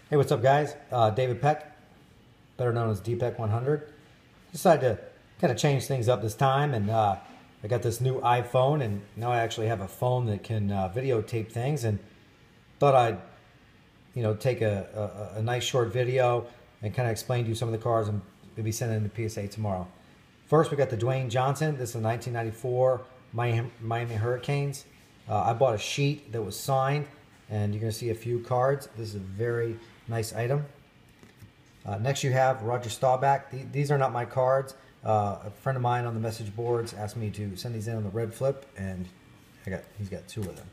Hey, what's up, guys? David Peck, better known as Dpeck100. Decided to kind of change things up this time, and I got this new iPhone, and now I actually have a phone that can videotape things, and thought I'd, take a nice short video and kind of explain to you some of the cards and maybe send it in to PSA tomorrow. First, we got the Dwayne Johnson. This is a 1994 Miami Hurricanes. I bought a sheet that was signed, and you're going to see a few cards. This is a very nice item. Next you have Roger Staubach. These are not my cards. A friend of mine on the message boards asked me to send these in on the red flip, and he's got two of them.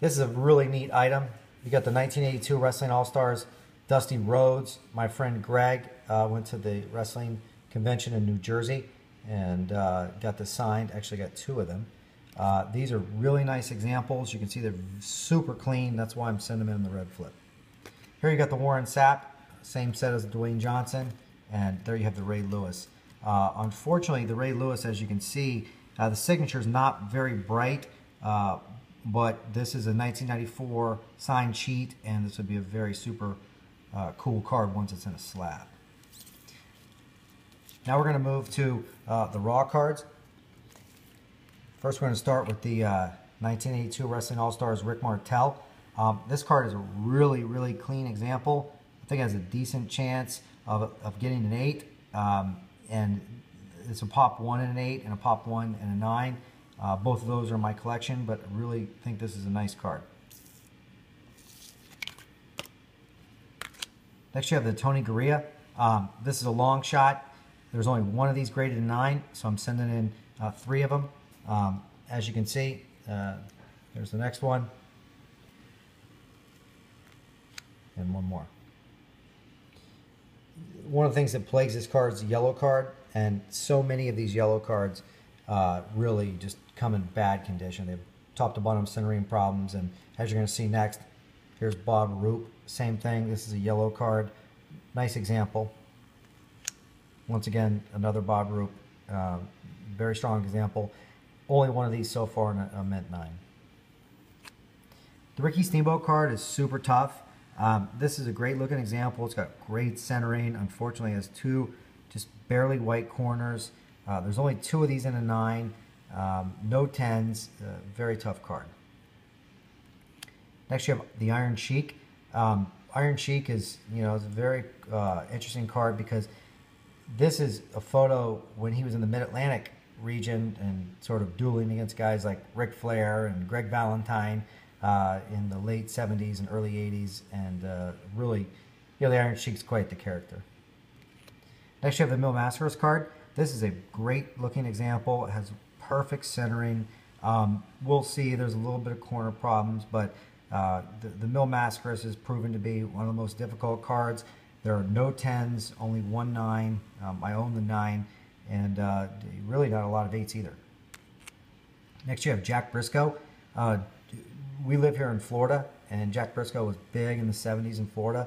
This is a really neat item. You got the 1982 Wrestling All-Stars Dusty Rhodes. My friend Greg went to the wrestling convention in New Jersey and got this signed. Actually got two of them. These are really nice examples. You can see they're super clean. That's why I'm sending them in the red flip. Here you got the Warren Sapp, same set as Dwayne Johnson, and there you have the Ray Lewis. Unfortunately, the Ray Lewis, as you can see, the signature is not very bright, but this is a 1994 signed sheet, and this would be a very super cool card once it's in a slab. Now we're going to move to the raw cards. First, we're going to start with the 1982 Wrestling All-Stars Rick Martel. This card is a really, really clean example. I think it has a decent chance of getting an 8. And it's a pop 1 and an 8 and a pop 1 and a 9. Both of those are in my collection, but I really think this is a nice card. Next, you have the Tony Gurria. This is a long shot. There's only one of these graded in 9, so I'm sending in 3 of them. As you can see, there's the next one. And one more. One of the things that plagues this card is the yellow card, and so many of these yellow cards really just come in bad condition. They have top to bottom centering problems, and as you're going to see next, here's Bob Roop. Same thing. This is a yellow card. Nice example. Once again, another Bob Roop. Very strong example. Only one of these so far in a mint 9. The Ricky Steamboat card is super tough. This is a great looking example. It's got great centering. Unfortunately, it has 2 just barely white corners. There's only 2 of these in a 9. No 10s. Very tough card. Next, you have the Iron Sheik. Iron Sheik is, is a very interesting card because this is a photo when he was in the Mid-Atlantic region and sort of dueling against guys like Ric Flair and Greg Valentine in the late 70s and early 80s, and really, the Iron Sheik's quite the character. Next, you have the Mil Mascaras card. This is a great looking example. It has perfect centering. We'll see there's a little bit of corner problems, but the Mil Mascaras is proven to be one of the most difficult cards. There are no 10s, only 1 9. I own the 9, and really not a lot of 8s either. Next, you have Jack Briscoe. We live here in Florida, and Jack Briscoe was big in the 70s in Florida.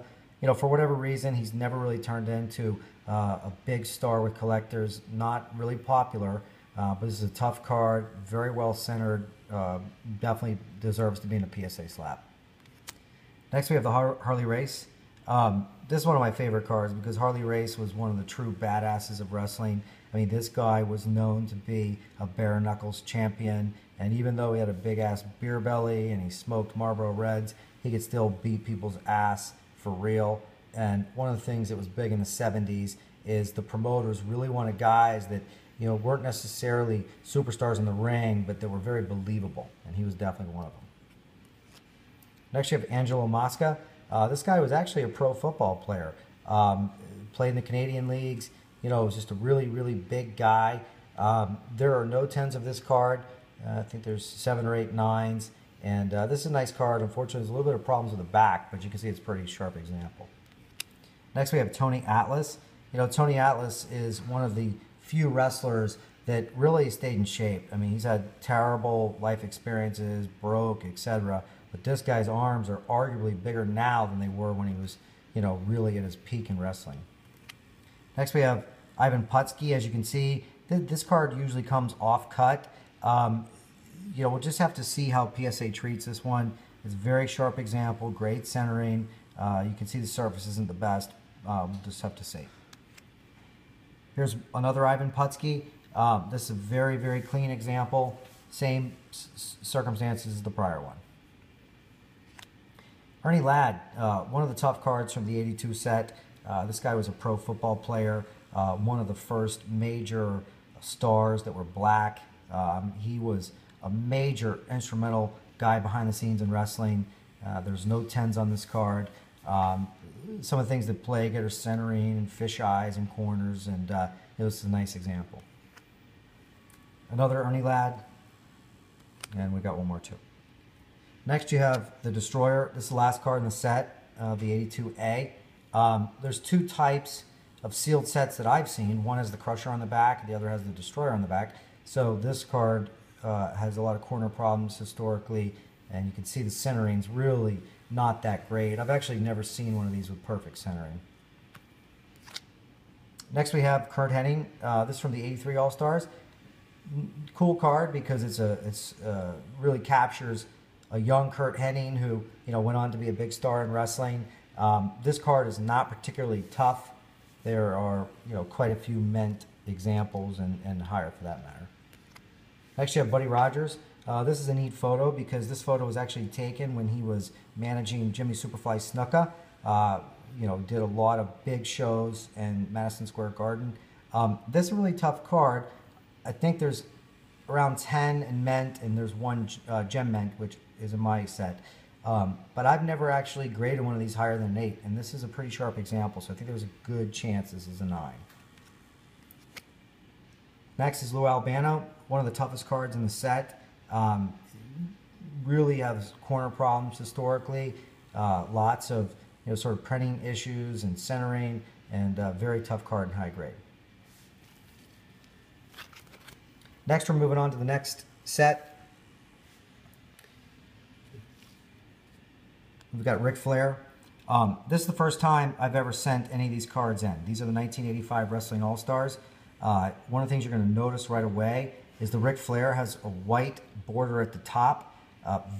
For whatever reason, he's never really turned into a big star with collectors. Not really popular, but this is a tough card, very well centered. Definitely deserves to be in a PSA slab. Next, we have the Harley Race. This is one of my favorite cards because Harley Race was one of the true badasses of wrestling. I mean, this guy was known to be a bare knuckles champion, and even though he had a big ass beer belly and he smoked Marlboro Reds, he could still beat people's ass for real. And one of the things that was big in the 70s is the promoters really wanted guys that weren't necessarily superstars in the ring, but that were very believable, and he was definitely one of them. Next, you have Angelo Mosca. This guy was actually a pro football player. Played in the Canadian leagues. Was just a really, really big guy. There are no 10s of this card. I think there's 7 or 8 9s. And this is a nice card. Unfortunately, there's a little bit of problems with the back, but you can see it's a pretty sharp example. Next, we have Tony Atlas. Tony Atlas is one of the few wrestlers that really stayed in shape. I mean, he's had terrible life experiences, broke, etc. But this guy's arms are arguably bigger now than they were when he was, really at his peak in wrestling. Next, we have Ivan Putski. As you can see, this card usually comes off cut. We'll just have to see how PSA treats this one. It's a very sharp example, great centering. You can see the surface isn't the best. We'll just have to see. Here's another Ivan Putski. This is a very, very clean example. Same circumstances as the prior one. Ernie Ladd, one of the tough cards from the 82 set. This guy was a pro football player, one of the first major stars that were black. He was a major instrumental guy behind the scenes in wrestling. There's no 10s on this card. Some of the things that plague it are centering and fish eyes and corners, and this is a nice example. Another Ernie Ladd, and we got one more too. Next you have the Destroyer. This is the last card in the set, the 82A. There's two types of sealed sets that I've seen. One has the Crusher on the back, the other has the Destroyer on the back. So this card has a lot of corner problems historically, and you can see the centering's really not that great. I've actually never seen one of these with perfect centering. Next we have Kurt Hennig. This is from the 83 All-Stars. Cool card because it's really captures a young Kurt Hennig who went on to be a big star in wrestling. This card is not particularly tough. There are quite a few mint examples and higher for that matter. Next you have Buddy Rogers. This is a neat photo because this photo was actually taken when he was managing Jimmy Superfly Snuka. Did a lot of big shows in Madison Square Garden. This is a really tough card. I think there's around 10 in mint, and there's one gem mint, which is in my set. But I've never actually graded one of these higher than an 8, and this is a pretty sharp example, so I think there's a good chance this is a 9. Next is Lou Albano, one of the toughest cards in the set. Really has corner problems historically, lots of sort of printing issues and centering, and very tough card in high grade. Next, we're moving on to the next set. We've got Ric Flair. This is the first time I've ever sent any of these cards in. These are the 1985 Wrestling All-Stars. One of the things you're going to notice right away is the Ric Flair has a white border at the top.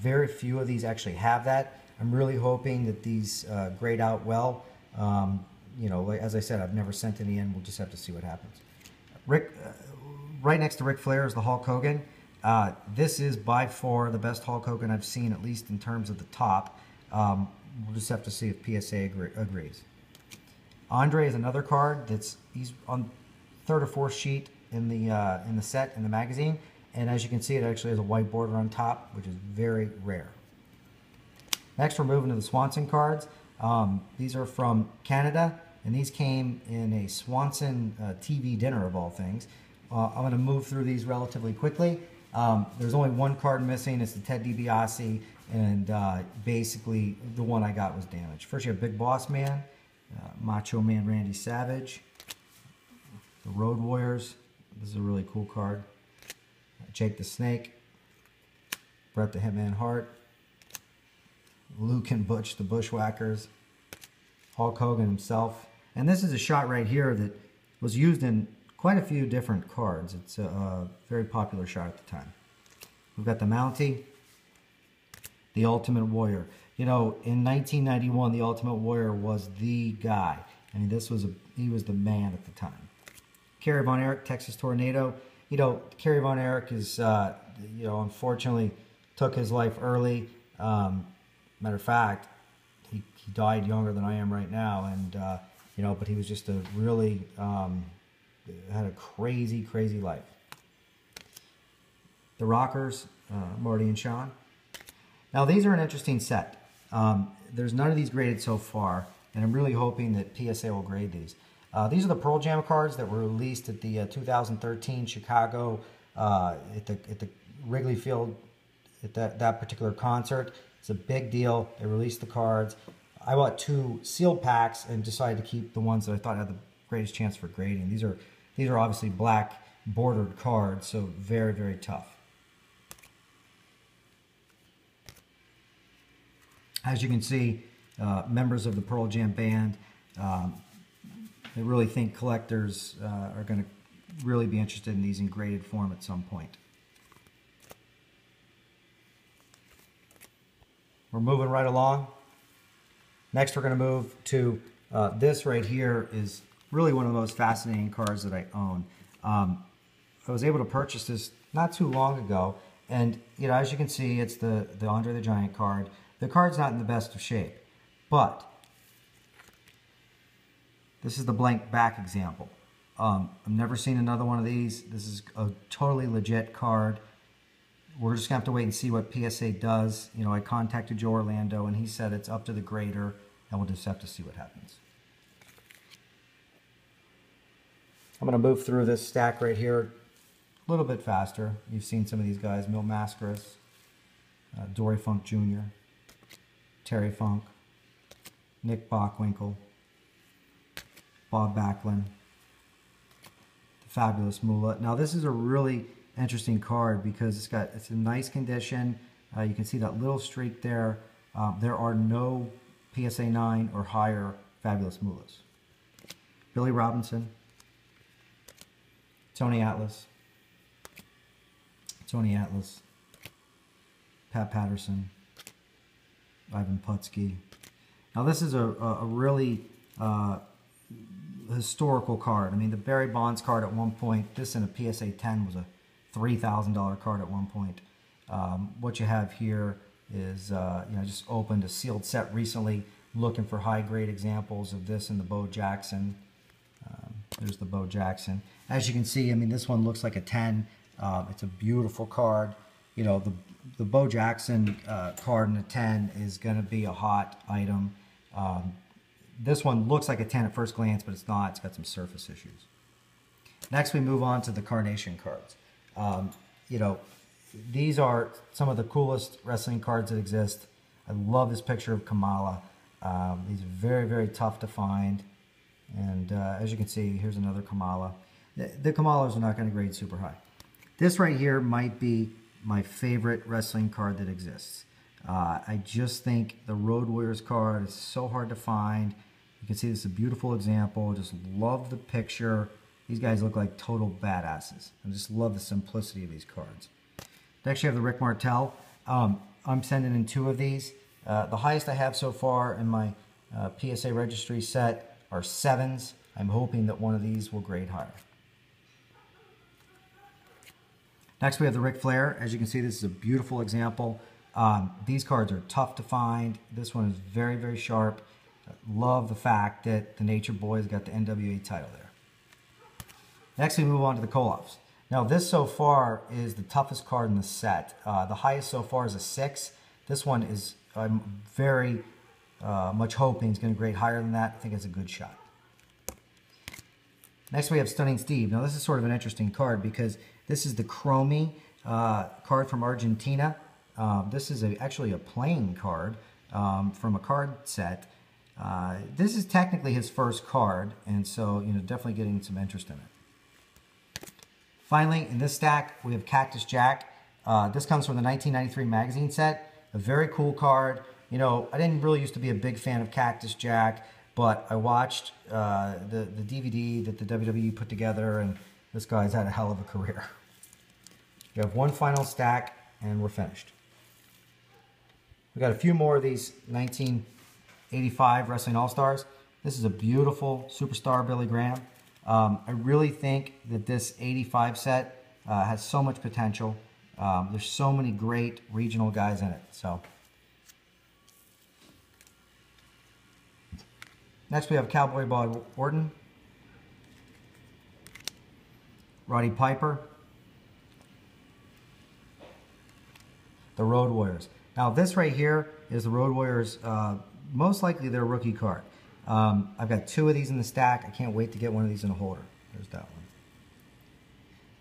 Very few of these actually have that. I'm really hoping that these grade out well. As I said, I've never sent any in. We'll just have to see what happens. Right next to Ric Flair is the Hulk Hogan. This is by far the best Hulk Hogan I've seen, at least in terms of the top. We'll just have to see if PSA agrees. Andre is another card he's on third or fourth sheet in the set in the magazine, and as you can see, it actually has a white border on top, which is very rare. Next, we're moving to the Swanson cards. These are from Canada, and these came in a Swanson TV dinner of all things. I'm going to move through these relatively quickly. There's only one card missing. It's the Ted DiBiase, and basically the one I got was damaged. First you have Big Boss Man, Macho Man Randy Savage, the Road Warriors. This is a really cool card. Jake the Snake, Bret the Hitman Hart, Luke and Butch the Bushwhackers, Hulk Hogan himself. And this is a shot right here that was used in quite a few different cards. It's a very popular shot at the time. We've got the Mountie, the Ultimate Warrior. In 1991, the Ultimate Warrior was the guy. I mean, he was the man at the time. Kerry Von Erich, Texas Tornado. Kerry Von Erich is, unfortunately took his life early. Matter of fact, he died younger than I am right now, and but he was just a really had a crazy, crazy life. The Rockers, Marty and Sean. Now these are an interesting set. There's none of these graded so far, and I'm really hoping that PSA will grade these. These are the Pearl Jam cards that were released at the 2013 Chicago at the Wrigley Field at that particular concert. It's a big deal. They released the cards. I bought 2 sealed packs and decided to keep the ones that I thought had the greatest chance for grading. These are obviously black bordered cards, so very, very tough. As you can see, members of the Pearl Jam band, I really think collectors are going to really be interested in these in graded form at some point. We're moving right along. Next, we're going to move to this right here is really one of the most fascinating cards that I own. I was able to purchase this not too long ago, and as you can see, it's the Andre the Giant card. The card's not in the best of shape, but this is the blank back example. I've never seen another one of these. This is a totally legit card. We're just going to have to wait and see what PSA does. I contacted Joe Orlando, and he said it's up to the grader, and we'll just have to see what happens. I'm going to move through this stack right here a little bit faster. You've seen some of these guys: Mil Mascaras, Dory Funk Jr., Terry Funk, Nick Bockwinkel, Bob Backlund, the Fabulous Moolah. Now this is a really interesting card because it's in nice condition. You can see that little streak there. There are no PSA 9 or higher Fabulous Moolahs. Billy Robinson, Tony Atlas, Pat Patterson, Ivan Putski. Now this is a really historical card. I mean, the Barry Bonds card at one point, this in a PSA 10 was a $3,000 card at one point. What you have here is just opened a sealed set recently, looking for high-grade examples of this in the Bo Jackson. There's the Bo Jackson. As you can see, I mean, this one looks like a 10. It's a beautiful card. The Bo Jackson card in a 10 is going to be a hot item. This one looks like a 10 at first glance, but it's not. It's got some surface issues. Next, we move on to the Carnation cards. These are some of the coolest wrestling cards that exist. I love this picture of Kamala. These are very, very tough to find. And as you can see, here's another Kamala. The Kamalas are not going to grade super high. This right here might be my favorite wrestling card that exists. I just think the Road Warriors card is so hard to find. You can see this is a beautiful example. Just love the picture. These guys look like total badasses. I just love the simplicity of these cards. Next, you have the Rick Martel. I'm sending in 2 of these. The highest I have so far in my PSA registry set are 7s. I'm hoping that one of these will grade higher. Next, we have the Ric Flair. As you can see, this is a beautiful example. These cards are tough to find. This one is very, very sharp. Love the fact that the Nature Boys got the NWA title there. Next, we move on to the Koloffs. Now, this so far is the toughest card in the set. The highest so far is a 6. This one is, I'm very much hoping it's going to grade higher than that. I think it's a good shot. Next, we have Stunning Steve. Now, this is sort of an interesting card because this is the Chromie card from Argentina. This is actually a playing card from a card set. This is technically his first card, and so definitely getting some interest in it. Finally, in this stack, we have Cactus Jack. This comes from the 1993 magazine set. A very cool card. I didn't really used to be a big fan of Cactus Jack, but I watched the DVD that the WWE put together, and this guy's had a hell of a career. We have one final stack, and we're finished. We got a few more of these 1985 Wrestling All-Stars. This is a beautiful Superstar Billy Graham. I really think that this 85 set has so much potential. There's so many great regional guys in it. So next we have Cowboy Bob Orton, Roddy Piper, the Road Warriors. Now this right here is the Road Warriors, most likely their rookie card. I've got 2 of these in the stack. I can't wait to get one of these in a holder. There's that one.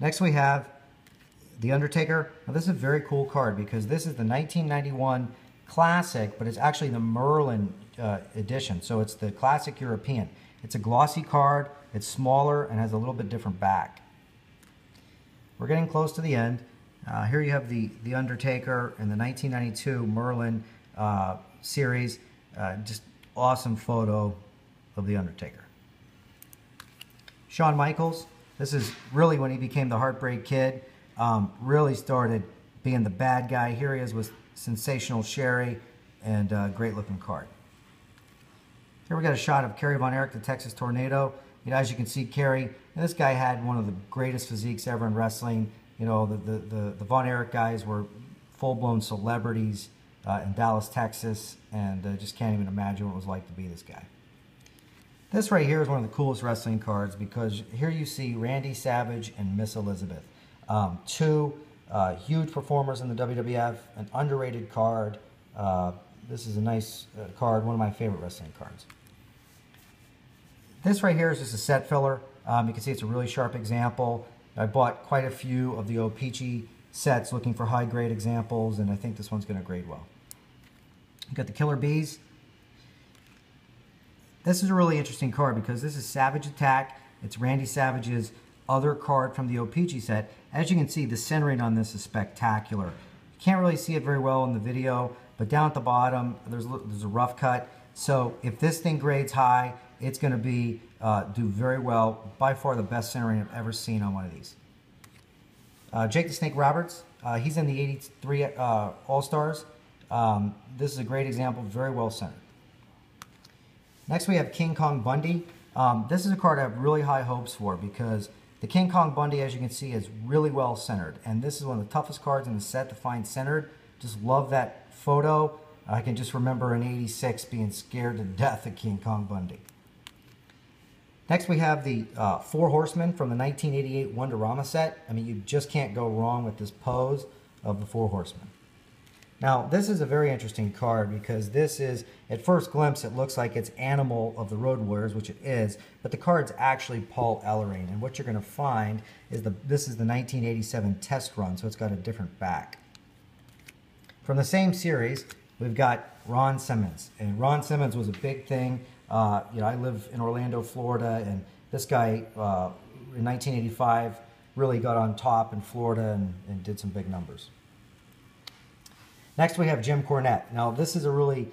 Next we have The Undertaker. Now this is a very cool card because this is the 1991 Classic, but it's actually the Merlin edition. So it's the Classic European. It's a glossy card. It's smaller and has a little bit different back. We're getting close to the end. Here you have the Undertaker in the 1992 Merlin series. Just awesome photo of the Undertaker. Shawn Michaels. This is really when he became the Heartbreak Kid. Really started being the bad guy. Here he is with Sensational Sherry, and great looking card. Here we got a shot of Kerry Von Erich, the Texas Tornado. You know, as you can see, Kerry, and this guy had one of the greatest physiques ever in wrestling. You know, the Von Erich guys were full-blown celebrities in Dallas, Texas, and just can't even imagine what it was like to be this guy. This right here is one of the coolest wrestling cards because here you see Randy Savage and Miss Elizabeth. Two huge performers in the WWF, an underrated card. This is a nice card, one of my favorite wrestling cards. This right here is just a set filler. You can see it's a really sharp example. I bought quite a few of the O-Pee-Chee sets looking for high-grade examples, and I think this one's going to grade well. You got the Killer Bees. This is a really interesting card because this is Savage Attack. It's Randy Savage's other card from the O-Pee-Chee set. As you can see, the centering on this is spectacular. You can't really see it very well in the video, but down at the bottom, there's a rough cut. So if this thing grades high, it's going to be do very well. By far the best centering I've ever seen on one of these. Jake the Snake Roberts. He's in the 83 All-Stars. This is a great example, very well centered. Next we have King Kong Bundy. This is a card I have really high hopes for because the King Kong Bundy, as you can see, is really well centered. And this is one of the toughest cards in the set to find centered. Just love that photo. I can just remember in '86 being scared to death of King Kong Bundy. Next we have the Four Horsemen from the 1988 Wonderama set. I mean, you just can't go wrong with this pose of the Four Horsemen. Now, this is a very interesting card because this is, at first glimpse, it looks like it's Animal of the Road Warriors, which it is, but the card's actually Paul Ellering. And what you're going to find is this is the 1987 test run, so it's got a different back. From the same series, we've got Ron Simmons. And Ron Simmons was a big thing. You know, I live in Orlando, Florida, and this guy in 1985 really got on top in Florida and did some big numbers. Next we have Jim Cornette. Now this is a really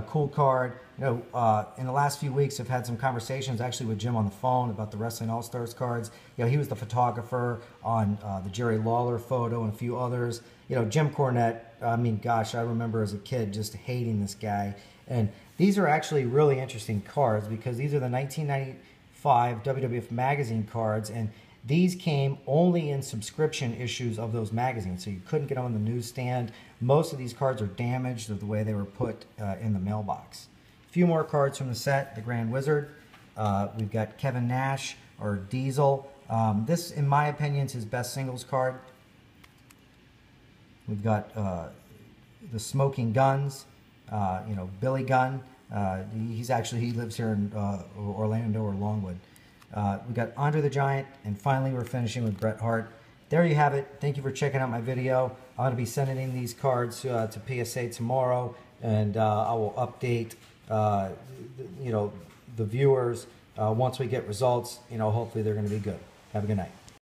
cool card. You know, in the last few weeks I've had some conversations actually with Jim on the phone about the Wrestling All-Stars cards. You know, he was the photographer on the Jerry Lawler photo and a few others. You know, Jim Cornette, I mean, gosh, I remember as a kid just hating this guy. And these are actually really interesting cards because these are the 1995 WWF magazine cards, and these came only in subscription issues of those magazines, so you couldn't get them on the newsstand. Most of these cards are damaged of the way they were put in the mailbox. A few more cards from the set, the Grand Wizard. We've got Kevin Nash, or Diesel. This, in my opinion, is his best singles card. We've got the Smoking Guns, you know, Billy Gunn. He lives here in Orlando or Longwood. We got Andre the Giant, and finally we're finishing with Bret Hart. There you have it. Thank you for checking out my video. I'm going to be sending in these cards to PSA tomorrow, and I will update you know, the viewers once we get results. You know, hopefully they're going to be good. Have a good night.